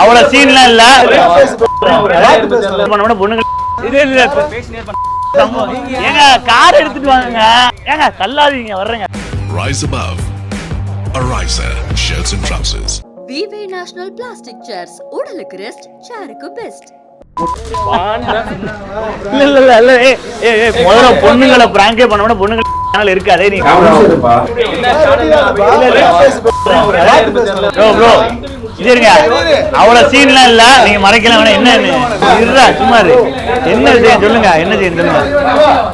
அவ்வளவு சீன்லாம் இல்ல. பொண்ணுங்க ஏங்க கார் எடுத்துட்டு வாங்க, ஏங்க தள்ளாதீங்க, வர்றேங்க. Rise above. Ariza shirts and trousers. VV National Plastic Chairs. உடலுக்கு ரெஸ்ட், சேருக்கு பெஸ்ட். முதல்ல பொண்ணுங்களை பிராங்கே பண்ண பொண்ணுங்க சேனல் இருக்காதே. நீங்க அவ்வளவு சீன்லாம் இல்ல, நீங்க மறைக்கலாம் வேணா. என்ன சும்மா என்ன செய்ய சொல்லுங்க, என்ன செய்ய சொல்லுங்க.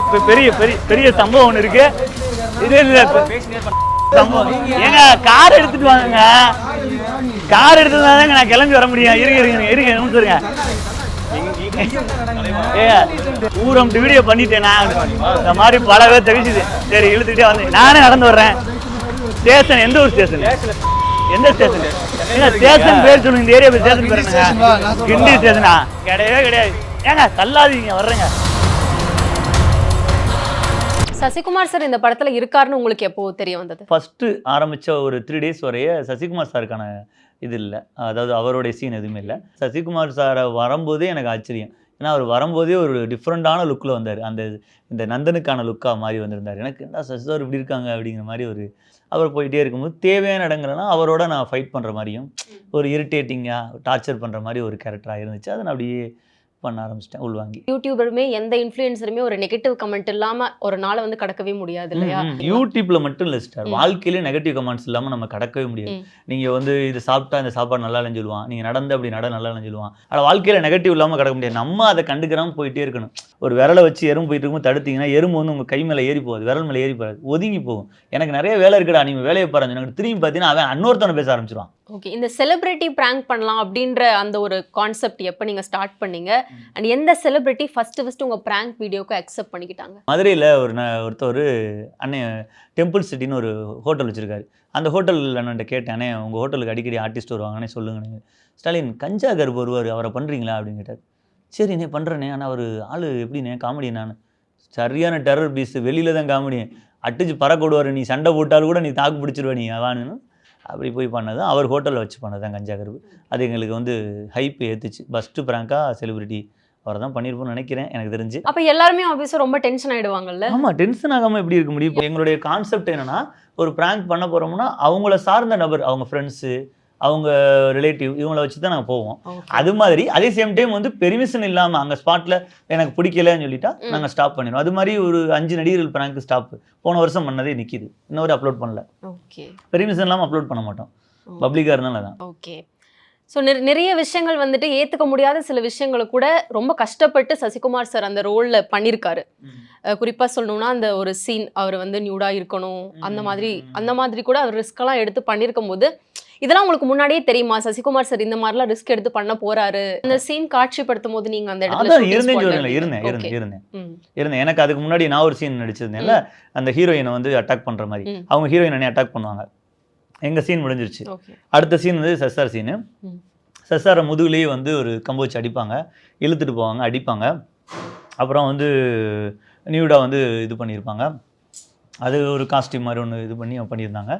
இப்ப பெரிய பெரிய பெரிய சம்பவம் ஒண்ணு இருக்கு. இது ஏங்க கார் எடுத்துட்டு வாங்க, கார் எடுத்துட்டு தாங்க நான் கிளம்பி வர முடியும். இருங்க சொல்லுங்க. ஊரம் வீடியோ பண்ணிட்டேன், இந்த மாதிரி பல பேர் தவிச்சுது. சரி இழுத்துக்கிட்டே வந்து நானே நடந்து வர்றேன். ஸ்டேஷன் எந்த ஒரு ஸ்டேஷன், எந்த ஸ்டேஷன்? ஸ்டேஷன் பேர் சொல்லுங்க, இந்த ஏரியா ஸ்டேஷன் பேருங்க. கிண்டி ஸ்டேஷனா? கிடையவே கிடையாது. ஏங்க தள்ளாதீங்க, வர்றேங்க. சசிகுமார் சார் இந்த படத்துல இருக்காருன்னு உங்களுக்கு எப்போ தெரிய வந்தது? ஃபர்ஸ்ட் ஆரம்பிச்ச ஒரு 3 days வரைய சசிகுமார் சாருக்கான இது இல்லை, அதாவது அவருடைய சீன் எதுவுமே இல்லை. சசிகுமார் சாரை வரும்போதே எனக்கு ஆச்சரியம். ஏன்னா அவர் வரும்போதே ஒரு டிஃப்ரெண்டான லுக்கில் வந்தார். இந்த நந்தனுக்கான லுக்காக மாதிரி வந்திருந்தார். எனக்கு என்ன சசி சார் இப்படி இருக்காங்க அப்படிங்கிற மாதிரி அவர் போயிட்டே இருக்கும்போது தேவையான இடங்கள்லாம் அவரோட நான் ஃபைட் பண்ணுற மாதிரியும் ஒரு இரிட்டேட்டிங்காக டார்ச்சர் பண்ணுற மாதிரி ஒரு கேரக்டராக இருந்துச்சு. அதை நான் அப்படியே பண்ண ஆரம்பிச்சிட்டேன் உள்வாங்கி. யூடியூபருமே எந்த இன்ஃப்ளூயன்சருமே ஒரு நெகட்டிவ் கமெண்ட் இல்லாம ஒரு நாளை வந்து கடக்கவே முடியாது இல்லையா? யூடியூப்ல மட்டும் இல்லை சிஸ்டர், வாழ்க்கையிலே நெகட்டிவ் கமெண்ட்ஸ் இல்லாமல் நம்ம கடக்கவே முடியாது. நீங்க இது சாப்பிட்டா இந்த சாப்பாடு நல்லா இல்லைன்னு சொல்லுவான், நீங்க நடந்து அப்படி நல்லா இல்லைன்னு சொல்லுவான். ஆனால் வாழ்க்கையில நெகட்டிவ் இல்லாமல் கடக்க முடியாது. நம்ம அதை கண்டுக்கிறாம போயிட்டே இருக்கணும். ஒரு விரலை வச்சு எறும்பு போயிட்டு இருக்கும் தடுத்தீங்கன்னா எறும்பு வந்து உங்க கை மேலே ஏறி போகுது, விரல் மேலே ஏறி போகாது, ஒதுங்கி போகும். எனக்கு நிறைய வேலை இருக்குடா, நீங்க வேலையை பாருங்க, எனக்கு திரும்பி பார்த்தீங்கன்னா அவன் இன்னொருத்தவனை பேச ஆரம்பிச்சிருவான். ஓகே, இந்த செலிபிரிட்டி பிராங்க் பண்ணலாம் அப்படின்ற அந்த ஒரு கான்செப்ட் எப்போ நீங்க ஸ்டார்ட் பண்ணீங்க? அண்ட் எந்த செலிபிரிட்டி ஃபர்ஸ்ட் உங்க பிராங்க் வீடியோக்கு அக்செப்ட் பண்ணிக்கிட்டாங்க? மதுரையில் ஒருத்தர் அண்ணன் டெம்பிள் சிட்டின்னு ஒரு ஹோட்டல் வச்சிருக்காரு. அந்த ஹோட்டலில் அண்ணன்ட்ட கேட்டேன், அண்ணே உங்கள் ஹோட்டலுக்கு அடிக்கடி ஆர்டிஸ்ட் வருவாங்கன்னே சொல்லுங்கண்ணே. ஸ்டாலின் கஞ்சா கருப்பு வருவார், அவரை பண்ணுறீங்களா அப்படின்னு கேட்டார். சரிண்ணே பண்ணுறேனே, ஆனால் அவர் ஆள் எப்படிண்ணே காமெடி? நான் சரியான டெரர் பீஸ், வெளியில் தான் காமெடி, அடிச்சு பறக்கொடுவார், நீ சண்டை போட்டாலும் கூட நீ தாக்கு பிடிச்சிருவ நீ அவான்னு. அப்படி போய் பண்ணது அவர் ஹோட்டலில் வச்சு பண்ணது தான் கஞ்சா கருப்பு. அது எங்களுக்கு ஹைப் ஏற்றுச்சு. ஃபஸ்ட்டு ப்ராங்காக செலிபிரிட்டி அவரை தான் பண்ணியிருப்போம்னு நினைக்கிறேன் எனக்கு தெரிஞ்சு. அப்போ எல்லாருமே ஆப்வியஸாக ரொம்ப டென்ஷன் ஆகிடுவாங்கல்ல? ஆமாம், டென்ஷன் ஆகாமல் எப்படி இருக்க முடியும்? இப்போ எங்களுடைய கான்செப்ட் என்னென்னா, ஒரு ப்ராங்க் பண்ண போகிறோம்னா அவங்கள சார்ந்த நபர், அவங்க ஃப்ரெண்ட்ஸு, அவங்க ரிலேட்டிவ், இவங்கள வச்சு தான் நாங்கள் போவோம். அது மாதிரி அதே சேம் டைம் பெர்மிஷன் இல்லாமல் அங்கே ஸ்பாட்டில் எனக்கு பிடிக்கலன்னு சொல்லிட்டா நாங்கள் ஸ்டாப் பண்ணிடுவோம். அது மாதிரி ஒரு 5 நடிகர்கள் ப்ராங்க் ஸ்டாப் போன வருஷம் பண்ணதே நிற்கிது, இன்னொரு அப்லோட் பண்ணல. ஓகே, பெர்மிஷன் இல்லாமல் அப்லோட் பண்ண மாட்டோம், பப்ளிக்காக இருந்தாலும் தான். ஓகே, ஸோ நிறைய விஷயங்கள் ஏற்றுக்க முடியாத சில விஷயங்களை கூட ரொம்ப கஷ்டப்பட்டு சசிகுமார் சார் அந்த ரோலில் பண்ணியிருக்காரு. குறிப்பாக சொல்லணும்னா அந்த ஒரு சீன் அவர் நியூடாக இருக்கணும், அந்த மாதிரி கூட அவர் ரிஸ்கெல்லாம் எடுத்து பண்ணியிருக்கும் போது இதெல்லாம் உங்களுக்கு முன்னாடியே தெரியுமா? சசிகுமார் சார் இந்த மாதிரிலாம் ரிஸ்க் எடுத்து பண்ண போறாரு. அந்த சீன் காட்சிப்படுத்தும் போது நீங்க அந்த இடத்துல இருந்தேன். எனக்கு அதுக்கு முன்னாடி நான் ஒரு சீன் நடிச்சிருந்தேன்ல, அந்த ஹீரோயினை அட்டாக் பண்ற மாதிரி. அவங்க ஹீரோயினை அட்டாக் பண்ணுவாங்க. எங்க சீன் முடிஞ்சிருச்சு. அடுத்த சீன் சசார் சீனு. சசாரை முதுகுலேயே ஒரு கம்பு வச்சு அடிப்பாங்க, இழுத்துட்டு போவாங்க, அடிப்பாங்க. அப்புறம் நியூடா இது பண்ணியிருப்பாங்க. அது ஒரு காஸ்டியூம் மாதிரி ஒன்று இது பண்ணியிருந்தாங்க.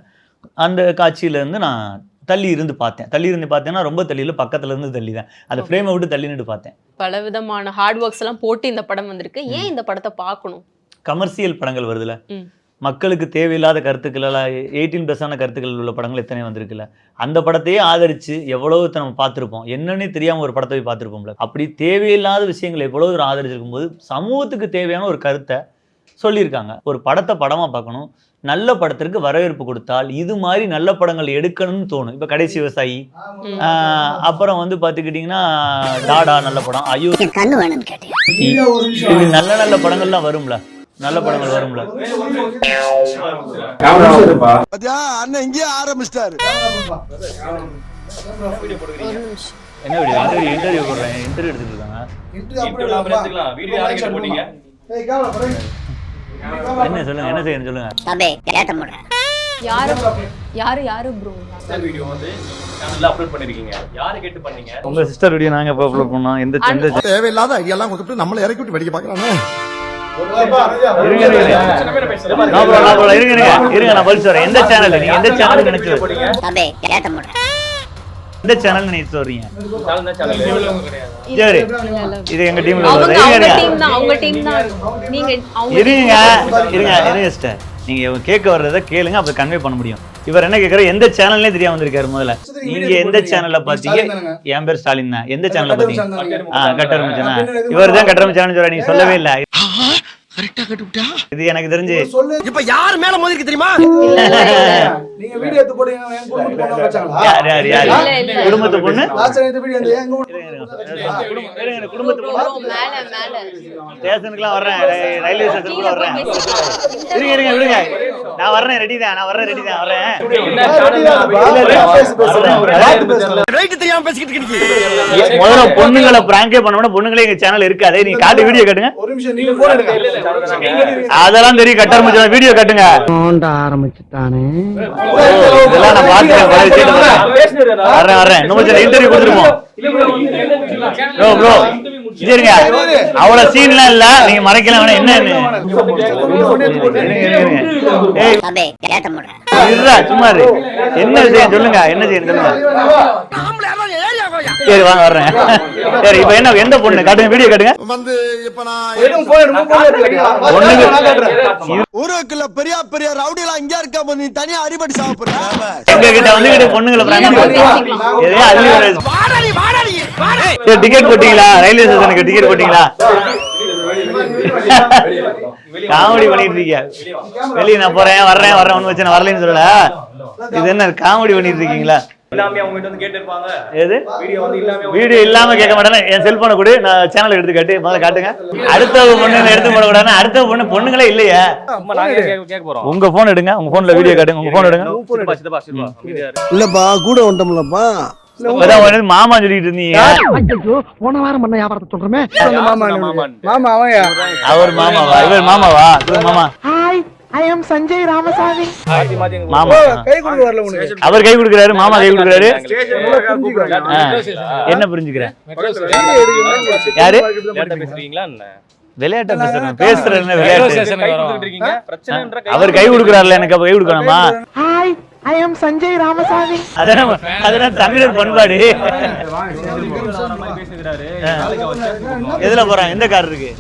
அந்த காட்சியிலேருந்து நான் தள்ளி இருந்து பார்த்தேன்னா ரொம்ப தள்ளியில் பக்கத்துல இருந்து தள்ளி தான், அந்த ஃப்ரேமை விட்டு தள்ளி நின்று பார்த்தேன். பல விதமான ஹார்ட் ஒர்க்ஸ் எல்லாம் போட்டு இந்த படம் வந்திருக்கு. ஏன் இந்த படத்தை பார்க்கணும்? கமர்ஷியல் படங்கள் வருதுல்ல, மக்களுக்கு தேவையில்லாத கருத்துக்கள், 18+ கருத்துக்கள் உள்ள படங்கள் எத்தனை வந்திருக்குல்ல, அந்த படத்தையே ஆதரிச்சு எவ்வளவு நம்ம பார்த்துருப்போம். என்னன்னே தெரியாமல் ஒரு படத்தை போய் பார்த்துருப்போம்ல. அப்படி தேவையில்லாத விஷயங்களை எவ்வளவு ஒரு ஆதரிச்சிருக்கும் போது சமூகத்துக்கு தேவையான ஒரு கருத்தை சொல்லியிருக்காங்க. ஒரு படத்தை படமாக பார்க்கணும், நல்ல படத்திற்கு வரவேற்பு கொடுத்தால் இது மாதிரி நல்ல படங்கள் எடுக்கணும்னு தோணும். இப்போ கடைசி விவசாயி, அப்புறம் பார்த்துக்கிட்டிங்கன்னா டாடா நல்ல படம், ஐயோ இது நல்ல படங்கள்லாம் வரும்ல, நல்ல படங்கள் வரும்ல. அண்ணன் இங்கே ஆரம்பிச்சிட்டாரு. என்ன வீடியோ? இன்டர்வியூ போடுறேன், இன்டர்வியூ எடுத்துட்டு இருக்காங்க. என்ன சொல்லுங்க, என்ன செய்யணும் சொல்லுங்க. யாரு ப்ரோ வீடியோ சேனல்ல அப்லோட் பண்ணிருக்கீங்க? யாரை கேட்டு பண்ணீங்க? உங்க சிஸ்டர் வீடியோ நாங்க இப்ப அப்லோட் பண்ணோம். எந்த தேவையில்லாத ஐடியா எல்லாம் கொடுத்துட்டு நம்மள இறக்கி விட்டு வெடிக்க பார்க்கறானே. இருங்க நான் பதில் சொல்றேன். எந்த சேனல் நீங்க எந்த சேனல் நினைச்சு? இந்த சேனல் நீங்க சொல்றீங்க சேனல் தான் சேனல் சரி இது எங்க டீம்ல அவங்க டீம் தான் நீங்க அவங்க இருங்க சிஸ்டர் நீங்க கேட்க வர்றதை கேளுங்க அப்ப கன்வே பண்ண முடியும். இவர் என்ன கேட்கற எந்த சேனல்லே தெரியாம வந்திருக்காரு. முதல்ல நீங்க எந்த சேனல்ல பாத்தீங்க? என் பேர் ஸ்டாலின் தான். எந்த சேனல்ல பாத்தீங்க? கட்டர் மச்சானா இவர் தான் கட்டர் மச்சானு சொல்ற. நீங்க சொல்லவே இல்ல. கரெக்டா கட்டுப்பிட்டா இது எனக்கு தெரிஞ்சு இப்ப யார் மேல மோதிருக்கு தெரியுமா? நீங்க வீடியோ எடுத்து போடுங்க என் குடும்பத்துக்கு பொண்ணு வச்சாங்களா? யார் குடும்பத்து பொண்ணு லாஸ்ட் டைம் இந்த வீடியோ அந்த எங்க குடும்பத்து பொண்ணு மேல ஸ்டேஷனுக்குலாம் வர்றேன். ரயில்வே ஸ்டேஷன் கூட வர்றேன். இருங்க விடுங்க. நான் வர்றேன். ரெடி தான் வர்றேன். ரைட் தெரியாம பேசிக்கிட்டு இருக்கீங்க. முதல்ல பொண்ணுங்களை பிராங்கே பண்ணோம்னா பொண்ணுங்களே எங்க சேனல் இருக்காது. நீங்க காட்டு வீடியோ காட்டுங்க. ஒரு நிமிஷம் நீங்க போன் எடுங்க. அதெல்லாம் தெரியும். கட்டர் மச்சான் வீடியோ காட்டுங்க. ஆரம்பிச்சுட்டானே. இதெல்லாம் நான் பாத்துறேன். வர்றேன். இன்னும் கொஞ்சம் இன்டர்வியூ கொடுத்துருவோம். ப்ரோ சரிங்க. அவ்வளவு சீன்லாம் இல்ல. நீங்க மறைக்கலாம் வேணா. என்ன சும்மா என்ன விஷயம் சொல்லுங்க. என்ன செய்யணும் சொல்லுங்க. சரி வாங்க வர்றேன். சரி இப்ப என்ன எந்த பொண்ணு காட்டுங்க. வீடியோ காட்டுங்க. வந்து இப்ப நான் ஊருக்குள்ள பெரிய பெரிய ரவுடி எல்லாம் இங்க இருக்கா. நீ தனியா அடிபடி சாப்பிடுற. எங்க கிட்ட வந்துகிட்டு பொண்ணுங்களை டிக்கெட் போட்டீங்களா? ரயில்வே ஸ்டேஷனுக்கு டிக்கெட் போட்டீங்களா? காமெடி பண்ணிட்டு இருக்கீங்க. வெளியே நான் போறேன் வர்றேன் வச்சு நான் வரலன்னு சொல்லல. இது என்ன காமெடி பண்ணிட்டு இருக்கீங்களா? வீடியோ இல்லாம கேட்க மாட்டேன். என் செல்போனை கூட நான் சேனல் எடுத்து காட்டு. முதல்ல காட்டுங்க. அடுத்த பொண்ணு எடுத்து போட கூடாது. அடுத்த பொண்ணுங்களே இல்லையா? உங்க போன் எடுங்க. உங்க போன்ல வீடியோ காட்டுங்க. உங்க போன் எடுங்க. இல்லப்பா கூட வந்துட்டோம்லப்பா. மாமா சொல்லிட்டு இருந்தீங்க. போன வாரம் பண்ண வியாபாரத்தை சொல்றமே. மாமா அவன்யா. அவர் மாமாவா? இவர் மாமாவா? மாமா I am சஞ்சய் ராமசாமி. மாமா கை கொடுக்க வரல உனக்கு. அவர் கை கொடுக்கறாரு. மாமா கை கொடுக்கறாரு. என்ன புரிஞ்சுக்கிறேன்? யாரு விளையாட்டா பேசுறேன். அவர் கை கொடுக்கறாருல எனக்கு அப்ப கை கொடுக்கணுமா? I am Sanjay Ramasamy. அதெல்லாம் தமிழர் பண்பாடு. எதுல போறாங்க? எந்த கார் இருக்கு?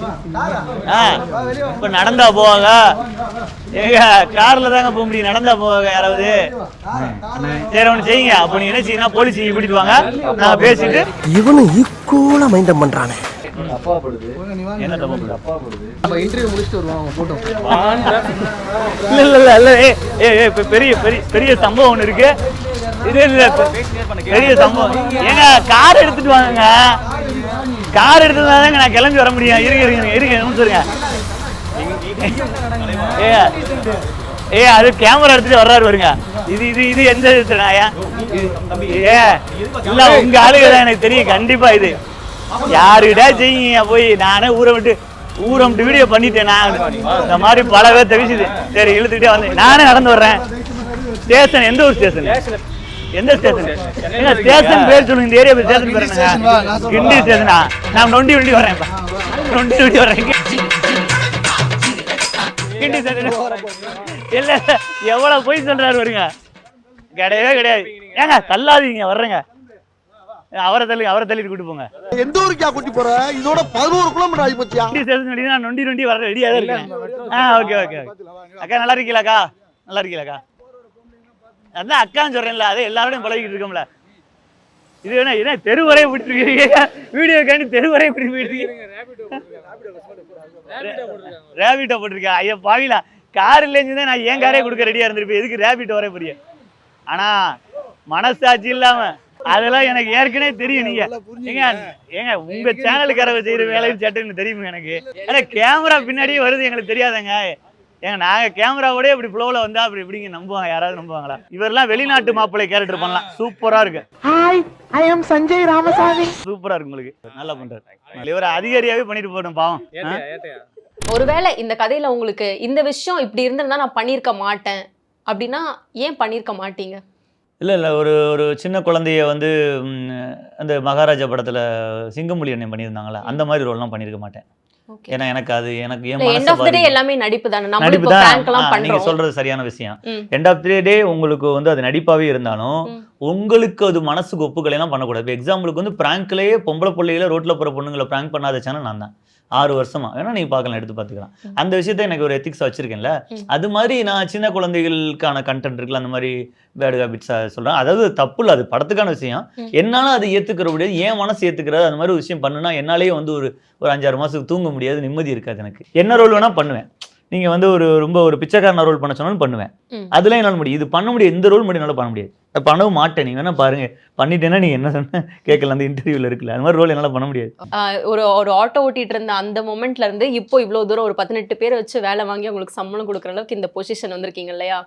இப்ப நடந்தா போவாங்க. ஏங்க கார்ல தாங்க போக முடியும். நடந்தா போவாங்க யாராவது? சரி ஒண்ணு செய்யுங்க. அப்ப நீங்க என்ன செய்யணும்? போலீஸ் கூட்டிட்டு வாங்க. நான் பேசிட்டு இவனு ஈக்குவலா மைண்டம் பண்றானே. என்ன தப்பு பண்ற? நம்ம இன்டர்வியூ முடிச்சிட்டு வருவோம் போட்டோ. இல்ல பெரிய சம்பவம் ஒண்ணு இருக்கு. இது பெரிய சம்பவம். ஏங்க கார் எடுத்துட்டு வாங்க. கார் எடுத்துட்டு வந்தாங்க நான் கிளம்பி வர முடியும். இருங்க சொல்லுங்க. அது கேமரா எடுத்துட்டு வர்றாரு வருங்க. இது எந்த இல்ல உங்க ஆளுங்க தான் எனக்கு தெரியும். கண்டிப்பா இது யாருக்கிட்ட செய்யுங்க. போய் நானே ஊரை விட்டு வீடியோ பண்ணிட்டேன். நான் இந்த மாதிரி பல பேர் தெரிவிச்சுது. சரி இழுத்துக்கிட்டே வந்து நானே நடந்து வர்றேன். ஸ்டேஷன் எந்த ஒரு ஸ்டேஷன்? எந்த ஸ்டேஷன்? ஸ்டேஷன் பேர் சொல்லுங்க. இந்த ஏரியா ஸ்டேஷன் பேர் என்னங்க? கிண்டி ஸ்டேஷனா? நான் நொண்டி வரேன். வரேன். கிண்டி ஸ்டேஷன் இல்ல. எவ்வளவு போய் சொல்றாரு வருங்க. கிடையாது. ஏங்க தள்ளாதீங்க. வர்றேங்க. அவரை தள்ளிட்டு கூட்டு போங்க. எந்த ஊருக்கா கூட்டி போற? இதோட 11 கிலோமீட்டர் ஆகி போச்சியா? நான் நொண்டி வர ரெடியா தான் இருக்கேன். ஓகே அக்கா நல்லா இருக்கீங்களாக்கா? நல்லா இருக்கீங்களாக்கா? அதான் அக்கான்னு சொல்றேன்ல. அதே எல்லாரோடையும் பழகிட்டு இருக்கோம்ல. இது என்ன தெருவரையை விட்டு இருக்கீங்க? வீடியோ காண்டி தெருவரையை விட்டு போயிட்டு இருக்கீங்க. ரேபிட்டோ போட்டிருக்கேன். ஐயா பாவிலா கார் இல்லைன்னு நான் ஏன் காரே கொடுக்க ரெடியா இருந்திருப்பேன். எதுக்கு ரேபிட்டோ வர போறிய? ஆனா மனசாட்சி இல்லாம அதெல்லாம் எனக்கு ஏற்கனவே தெரியும். நீங்க ஏங்க உங்க சேனலுக்காரவை செய்யற வேலையும் சட்டுன்னு தெரியுங்க எனக்கு. ஏன்னா கேமரா பின்னாடியே வருது எங்களுக்கு தெரியாதங்க. ஏங்க நாங்க கேமராவோட இப்படி ஃப்ளோல வந்தா அப்படி இப்படிங்க நம்புவாங்க? யாராவது நம்புவாங்களா? இவரெல்லாம் வெளிநாட்டு மாப்பிள்ளை கேரக்டர் பண்ணலாம். சூப்பரா இருக்கு. I am Sanjay Ramasamy. சூப்பரா இருக்கு உங்களுக்கு. நல்லா பண்றாரு. இவர் அதிகாரியாவே பண்ணிட்டு போகணும் பாவம். ஒருவேளை இந்த கதையில உங்களுக்கு இந்த விஷயம் இப்படி இருந்திருந்தா நான் பண்ணியிருக்க மாட்டேன் அப்படின்னா ஏன் பண்ணியிருக்க மாட்டீங்க? இல்லை ஒரு சின்ன குழந்தைய வந்து அந்த மகாராஜா படத்தில் சிங்கமொழி அண்ணன் பண்ணியிருந்தாங்களே அந்த மாதிரி ரோல்லாம் பண்ணியிருக்க மாட்டேன். Okay. ஏன்னா எனக்கு என் இல்ல எண்ட் மனசை ஆஃப் த டே பாதிக்கும். எல்லாமே நடிப்பு தானே. நம்ம நடிப்பு இப்போ தான். பிராங்க் எல்லாம் நீங்க பண்றோம். சொல்றது சரியான விஷயம். ம். எண்ட் ஆஃப் தி டே உங்களுக்கு வந்து அது நடிப்பாவே இருந்தாலும் ம். உங்களுக்கு அது மனசுக்கு ஒப்புகளை எல்லாம் பண்ணக்கூடாது. இப்போ எக்ஸாம்பிளுக்கு வந்து பிராங்க்லயே பொம்பளை பிள்ளைகளை ரோட்ல போற பொண்ணுங்களை பிராங்க் பண்ணாத சேனல் நான் தான். 6 வருஷமா வேணா நீங்க பார்க்கலாம், எடுத்து பார்த்துக்கலாம். அந்த விஷயத்தை எனக்கு ஒரு எத்திக்ஸ் வச்சிருக்கேன்ல. அது மாதிரி நான் சின்ன குழந்தைகளுக்கான கண்டென்ட் இருக்குல்ல, அந்த மாதிரி பேட் ஹேபிட்ஸ் சொல்றேன். அதாவது தப்பு இல்லை, அது படத்துக்கான விஷயம். என்னால அதை ஏத்துக்கிற முடியாது, என் மனசு ஏத்துக்கிறது. அந்த மாதிரி ஒரு விஷயம் பண்ணுனா என்னாலேயே வந்து ஒரு 5-6 மாசத்துக்கு தூங்க முடியாது, நிம்மதி இருக்காது எனக்கு. என்ன ரோல் வேணா பண்ணுவேன். நீங்க வந்து ரொம்ப ஒரு பிச்சைக்காரன ரோல் பண்ண சொன்னாலும் பண்ணுவேன். அதெல்லாம் என்னால் முடியும். இது பண்ண முடியாது, இந்த ரோல் மட்டும் என்னால் பண்ண முடியாது. பண்ணவும் மாட்டேன். நீங்க வேணா பாருங்க, பண்ணிட்டேன்னா நீங்க என்ன சொன்ன கேட்கல, அந்த இன்டர்வியூல இருக்குல்ல, அந்த மாதிரி ரோல் என்னால் பண்ண முடியாது. ஒரு ஆட்டோ ஓட்டிட்டு இருந்த அந்த மொமெண்ட்ல இருந்து இப்போ இவ்வளவு தூரம் ஒரு 18 பேரை வச்சு வேலை வாங்கி உங்களுக்கு சம்பளம் கொடுக்குற அளவுக்கு இந்த பொசிஷன் வந்திருக்கீங்க இல்லையா?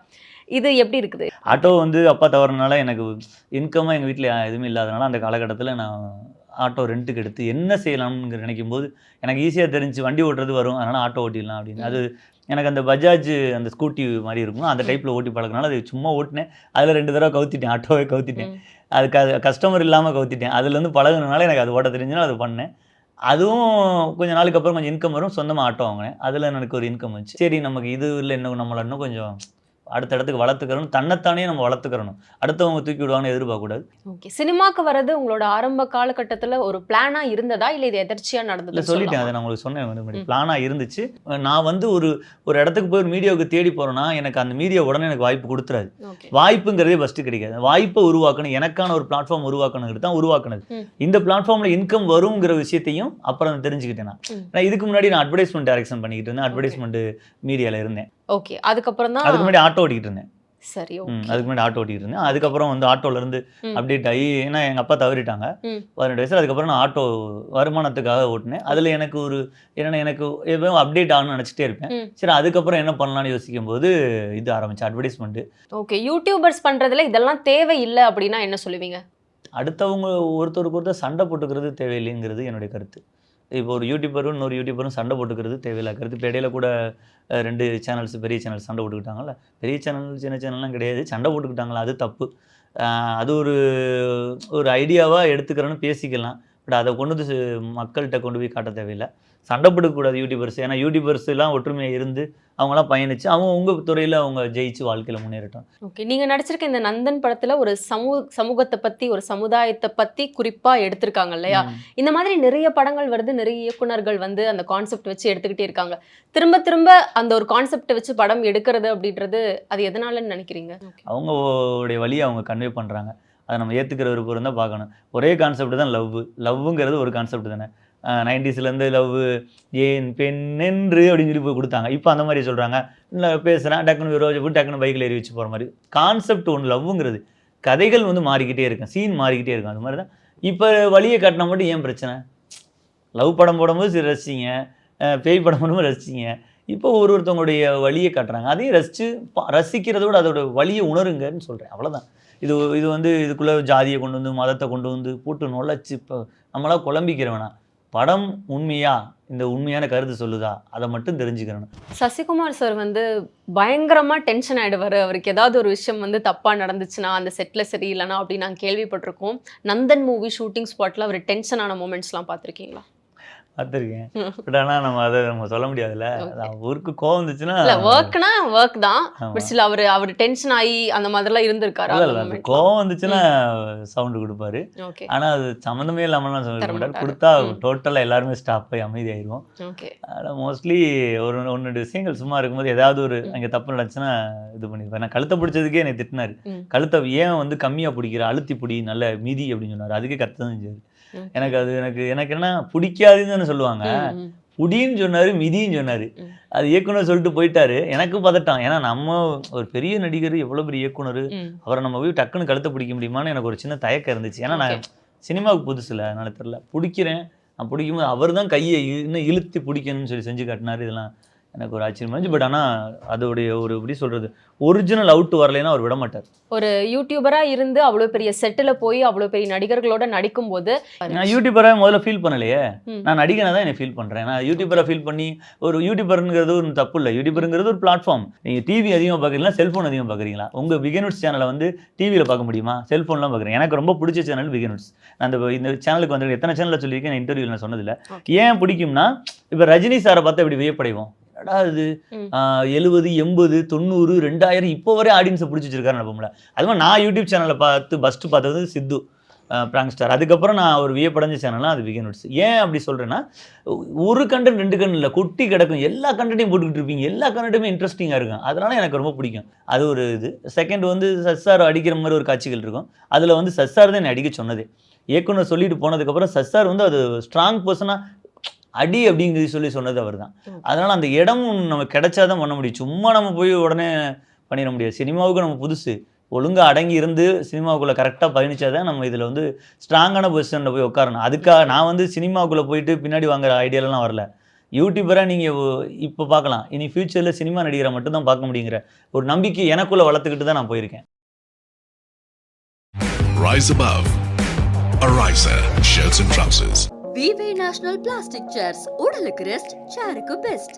இது எப்படி இருக்குது? ஆட்டோ வந்து அப்பா தவறுனால எனக்கு இன்கமாக எங்கள் வீட்டில் எதுவுமே இல்லாதனால அந்த காலகட்டத்தில் நான் ஆட்டோ ரெண்ட்டுக்கு எடுத்து என்ன செய்யலாம்னு நினைக்கும் போது எனக்கு ஈஸியாக தெரிஞ்சு வண்டி ஓட்டுறது வரும், அதனால் ஆட்டோ ஓட்டிடலாம் அப்படின்னு. அது எனக்கு அந்த பஜாஜ் அந்த ஸ்கூட்டி மாதிரி இருக்கும், அந்த டைப்பில் ஓட்டி பழக்கினால அது சும்மா ஓட்டினேன். அதில் 2 தடவை கவுத்திட்டேன், ஆட்டோவே கவுத்திட்டேன். அதுக்கு கஸ்டமர் இல்லாமல் கவுத்திட்டேன். அதுலேருந்து பழகுனால எனக்கு அது ஓட்ட தெரிஞ்சுனா அது பண்ணேன். அதுவும் கொஞ்சம் நாளுக்கு அப்புறம் கொஞ்சம் இன்கம் வரும், சொந்தமாக ஆட்டோ வாங்கினேன். அதில் எனக்கு ஒரு இன்கம் வந்துச்சு. சரி நமக்கு இது இல்லை, இன்னும் நம்மளை இன்னும் கொஞ்சம் அடுத்த இடத்துக்கு வளர்த்துக்கிறணும், தன்னைத்தானே நம்ம வளர்த்துக்கிறணும், அடுத்தவங்க தூக்கி விடுவாங்கன்னு எதிர்பார்க்கக்கூடாது. ஓகே. சினிமாக்கு வர்றது உங்களோட ஆரம்ப காலகட்டத்தில் ஒரு பிளானா இருந்ததா இல்லை இது எதர்ச்சியாக நடந்தது? இல்லை சொல்லிட்டேன், அதை நான் உங்களுக்கு சொன்னேன். பிளானாக இருந்துச்சு. நான் வந்து ஒரு இடத்துக்கு போய் ஒரு மீடியாவுக்கு தேடி போகிறேன்னா எனக்கு அந்த மீடியா உடனே எனக்கு வாய்ப்பு கொடுத்துறாது. வாய்ப்புங்கிறதே ஃபஸ்ட்டு கிடைக்காது. வாய்ப்பை உருவாக்கணும், எனக்கான ஒரு பிளாட்ஃபார்ம் உருவாக்கணுங்கிறது தான் உருவாக்குனது. இந்த பிளாட்ஃபார்மில் இன்கம் வருங்கிற விஷயத்தையும் அப்புறம் தெரிஞ்சுக்கிட்டேன். நான் இதுக்கு முன்னாடி நான் அட்வர்டைஸ்மெண்ட் டைரக்ஷன் பண்ணிக்கிட்டு இருந்தேன், அட்வர்டைஸ்மெண்ட் மீடியாவில் இருந்தேன். ஓகே. அதுக்கப்புறம் தான் அதுக்கு முன்னாடி ஆட்டோ ஓட்டிக்கிட்டு இருந்தேன். சரி. அதுக்கு முன்னாடி ஆட்டோ ஓட்டிக்கிட்டு இருந்தேன். அதுக்கப்புறம் வந்து ஆட்டோலேருந்து அப்டேட் ஆகி, ஏன்னா எங்கள் அப்பா தவறிட்டாங்க 18 வயசில். அதுக்கப்புறம் நான் ஆட்டோ வருமானத்துக்காக ஓட்டினேன். அதில் எனக்கு எனக்கு எதுவும் அப்டேட் ஆகணும்னு நினச்சிட்டே இருப்பேன். சரி அதுக்கப்புறம் என்ன பண்ணலான்னு யோசிக்கும் போது இது ஆரம்பிச்சு அட்வர்டைஸ்மெண்ட்டு. ஓகே. யூடியூபர்ஸ் பண்ணுறதுல இதெல்லாம் தேவையில்லை அப்படின்னா என்ன சொல்லுவீங்க? அடுத்தவங்க ஒருத்தருக்கு ஒருத்தர் சண்டை போட்டுக்கிறது தேவையில்லைங்கிறது என்னுடைய கருத்து. இப்போ ஒரு யூடியூபரும் இன்னொரு யூடியூபரும் சண்டை போட்டுக்கிறது தேவையில்லை கருத்து. இப்போ இடையில கூட 2 சேனல்ஸ், பெரிய சேனல்ஸ் சண்டை போட்டுக்கிட்டாங்கல்ல. பெரிய சேனல் சின்ன சேனல்லாம் கிடையாது, சண்டை போட்டுக்கிட்டாங்களா, அது தப்பு. அது ஒரு ஐடியாவாக எடுத்துக்கிறோன்னு பேசிக்கலாம். பட் அதை கொண்டு வந்து மக்கள்கிட்ட கொண்டு போய் காட்ட தேவையில்லை. சண்டை போடக்கூடாது யூடியூபர்ஸ். ஏன்னா யூடியூபர்ஸ் எல்லாம் ஒற்றுமையாக இருந்து அவங்களாம் பயணிச்சு அவங்க உங்கள் துறையில் அவங்க ஜெயிச்சு வாழ்க்கையில் முன்னேறட்டும். ஓகே. நீங்கள் நடிச்சிருக்க இந்த நந்தன் படத்தில் ஒரு சமூகத்தை பற்றி, ஒரு சமுதாயத்தை பற்றி குறிப்பாக எடுத்திருக்காங்க இல்லையா? இந்த மாதிரி நிறைய படங்கள் வருது, நிறைய இயக்குனர்கள் வந்து அந்த கான்செப்ட் வச்சு எடுத்துக்கிட்டே இருக்காங்க. திரும்ப திரும்ப அந்த ஒரு கான்செப்டை வச்சு படம் எடுக்கிறது அப்படின்றது அது எதனாலன்னு நினைக்கிறீங்க? அவங்களுடைய வழியை அவங்க கன்வே பண்ணுறாங்க, அதை நம்ம ஏற்றுக்கிற விருப்பம் இருந்தால் பார்க்கணும். ஒரே கான்செப்ட் தான் லவ்வுங்கிறது ஒரு கான்செப்ட் தானே. 90ஸ்லேருந்து லவ் ஏன் பெண் என்று அப்படின்னு சொல்லி போய் கொடுத்தாங்க. இப்போ அந்த மாதிரி சொல்கிறாங்க, இல்லை பேசுகிறேன் டக்குன்னு ரோஜை போட்டு டக்குன்னு பைக்கில் ஏறி வச்சு போகிற மாதிரி. கான்செப்ட் ஒன்று லவ்வுங்கிறது. கதைகள் வந்து மாறிக்கிட்டே இருக்கும், சீன் மாறிக்கிட்டே இருக்கும். அது மாதிரி தான் இப்போ வழியை காட்டினா மட்டும் ஏன் பிரச்சனை? லவ் படம் போடும்போது சரி ரசிச்சிங்க, பேய் படம் போடும்போது ரசிச்சிங்க. இப்போ ஒருத்தவங்களுடைய வழியை காட்டுறாங்க, அதையும் ரசிக்கிறத விட அதோட வழியை உணருங்கன்னு சொல்கிறேன். அவ்வளோதான். இது வந்து இதுக்குள்ளே ஜாதியை கொண்டு வந்து மதத்தை கொண்டு வந்து போட்டு நுழைச்சி இப்போ நம்மளாம் குழம்பிக்கிற வேணாம். படம் உண்மையா, இந்த உண்மையான கருத்து சொல்லுதா, அதை மட்டும் தெரிஞ்சுக்கிறணும். சசிகுமார் சார் வந்து பயங்கரமா டென்ஷன் ஆயிடுவாரு. அவருக்கு ஏதாவது ஒரு விஷயம் வந்து தப்பா நடந்துச்சுன்னா, அந்த செட்ல சரியில்லைனா அப்படின்னு நாங்கள் கேள்விப்பட்டிருக்கோம். நந்தன் மூவி ஷூட்டிங் ஸ்பாட்ல அவர் டென்ஷனான மூமெண்ட்ஸ்லாம் பார்த்துருக்கீங்களா? பார்த்துருக்கேன். பட் ஆனால் நம்ம சொல்ல முடியாதுல்ல. ஊருக்கு கோவம் வந்துச்சுன்னா ஒர்க்னா ஒர்க் தான். பட் சில அவர் டென்ஷன் ஆகி அந்த மாதிரிலாம் இருந்திருக்காரு. கோவம் வந்துச்சுன்னா சவுண்டு கொடுப்பாரு. ஆனால் அது சம்மந்தமே இல்லாமலாம் சொல்ல மாட்டார். கொடுத்தா டோட்டலாக எல்லாருமே ஸ்டாப் ஆகி அமைதியாயிருவோம். ஆனால் மோஸ்ட்லி ஒரு 1-2 விஷயங்கள் சும்மா இருக்கும்போது ஏதாவது ஒரு அங்கே தப்பு நடந்துச்சுன்னா இது பண்ணியிருப்பாரு. நான் கழுத்தை பிடிச்சதுக்கே என்னை திட்டினார். கழுத்தை ஏன் வந்து கம்மியாக பிடிக்கிற, அழுத்தி பிடி நல்ல மிதி அப்படின்னு சொன்னார். அதுக்கே கற்று தான் செஞ்சார். எனக்கு என்ன பிடிக்காதுன்னு சொல்லுவாங்க, புடின்னு சொன்னாரு, மிதின்னு சொன்னாரு. அது இயக்குனர் சொல்லிட்டு போயிட்டாரு. எனக்கு பதட்டம். ஏன்னா நம்ம ஒரு பெரிய நடிகர், எவ்வளவு பெரிய இயக்குனர், அவரை நம்ம போய் டக்குன்னு கழுத்தை பிடிக்க முடியுமான்னு எனக்கு ஒரு சின்ன தயக்கம் இருந்துச்சு. ஏன்னா நான் சினிமாவுக்கு புதுசுல, அதனால தெரியல. பிடிக்கிறேன், நான் பிடிக்கும்போது அவர் தான் கையை இன்னும் இழுத்து பிடிக்கணும்னு சொல்லி செஞ்சு காட்டினாரு. இதெல்லாம் எனக்கு ஒரு ஆச்சரியமா இருந்துச்சு. பட் ஆனால் அதோடைய ஒரு எப்படி சொல்கிறது, ஒரிஜினல் அவுட் வரலைன்னா அவர் விட மாட்டார். ஒரு யூடியூபரா இருந்து அவ்வளோ பெரிய செட்டில் போய் அவ்வளோ பெரிய நடிகர்களோட நடிக்கும் போது நான் யூடியூபராக முதல்ல ஃபீல் பண்ணலையே, ம். நான் நடிகனை தான் என்னை ஃபீல் பண்ணுறேன். நான் யூடியூபராக ஃபீல் பண்ணி ஒரு யூடியூபருங்கிறது ஒரு தப்பு இல்லை. யூடியூபருங்கிறது ஒரு பிளாட்ஃபார்ம். நீங்கள் டிவி அதிகமாக பார்க்குறீங்களா, செல்ஃபோன் அதிகமாக பார்க்குறீங்களா? உங்கள் விகனுட்ஸ் சேனலை வந்து டிவியில் பார்க்க முடியுமா? செல்ஃபோன்லாம் பார்க்குறேன். எனக்கு ரொம்ப பிடிச்ச சேனல் விகனுட்ஸ். நான் இந்த சேனலுக்கு வந்து எத்தனை சேனலில் சொல்லியிருக்கேன், இன்டர்வியூவில் நான் சொன்னதில்லை. ஏன் பிடிக்கும்னா, இப்போ ரஜினி சாரை பார்த்தா இப்படி வியப்படைவோம். என்னடா இது 70, 80, 90, 2000 இப்போ வரை ஆடியன்ஸை பிடிச்சி வச்சிருக்காரு நம்பல. அது மாதிரி நான் யூடியூப் சேனலை பார்த்து ஃபஸ்ட்டு பார்த்தது சித்து பிராங்க் ஸ்டார். அதுக்கப்புறம் நான் ஒரு வியப்படைஞ்ச சேனல்னா அது விகனுட்ஸ். ஏன் அப்படி சொல்கிறேன்னா, ஒரு கண்டென்ட் 2 கண்டென்ட் இல்லை, கொட்டி கிடக்கும். எல்லா கண்டென்ட்டையும் போட்டுக்கிட்டு இருப்பீங்க. எல்லா கண்டென்ட்டுமே இன்ட்ரெஸ்டிங்காக இருக்கும். அதனால எனக்கு ரொம்ப பிடிக்கும். அது ஒரு இது. செகண்ட் வந்து சஸ்ஸார் அடிக்கிற மாதிரி ஒரு காட்சிகள் இருக்கும். அதில் வந்து சஸ்ஸார் தான் என்னை அடிக்க சொன்னதே. இயக்குனர் சொல்லிட்டு போனதுக்கப்புறம் சஸ்ஸார் வந்து அது ஸ்ட்ராங் பர்சனாக அடி அப்படிங்கிறது சொன்னது அவர் தான். அதனால் அந்த இடம் நம்ம கிடைச்சாதான் பண்ண முடியும். சும்மா நம்ம போய் உடனே பண்ணிட முடியாது. சினிமாவுக்கு நம்ம புதுசு, ஒழுங்காக அடங்கி இருந்து சினிமாவுக்குள்ளே கரெக்டாக பயணிச்சாதான் நம்ம இதில் வந்து ஸ்ட்ராங்கான பொசிஷனில் போய் உட்காரணும். அதுக்காக நான் வந்து சினிமாவுக்குள்ளே போயிட்டு பின்னாடி வாங்குற ஐடியாலலாம் வரல. யூடியூபராக நீங்கள் இப்போ பார்க்கலாம், இனி ஃப்யூச்சரில் சினிமா நடிகரை மட்டும்தான் பார்க்க முடியுங்கிற ஒரு நம்பிக்கை எனக்குள்ளே வளர்த்துக்கிட்டு தான் நான் போயிருக்கேன். Rise above. Ariza shirts and trousers. விவே நேஷனல் பிளாஸ்டிக் சேர்ஸ், உடலுக்கு ரெஸ்ட், சேருக்கு பெஸ்ட்.